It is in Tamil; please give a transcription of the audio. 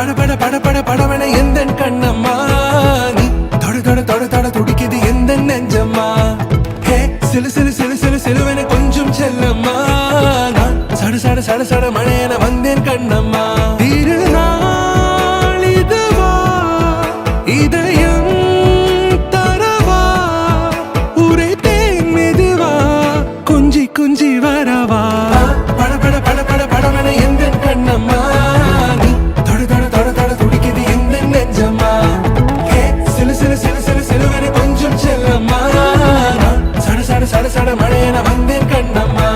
பட பட பட படவன எந்த கண்ணம்மா நீ தொட தொட தொட தொட துடிக்குது எந்த நெஞ்சம்மா ஹே சிலு சிலு சிலு சிலு சிலுவன கொஞ்சம் செல்லம்மா நான் சட சட சட சட மழையன வந்தேன் கண்ணம்மா திருநாள் இதுவா இதயம் தரவா உரைத்தேன் மெதுவா குஞ்சி குஞ்சி வரவா பட பட பட பட படவன எந்த கண்ணம்மா நீ தொட தொட தொட தொட துடிக்குது எந்த நெஞ்சம்மா ஹே சிலு சிலு சிலு சிலு சிலுவன கொஞ்சம் செல்லம்மா நான் சட சட சட சட மழையன வந்தேன் கண்ணம்மா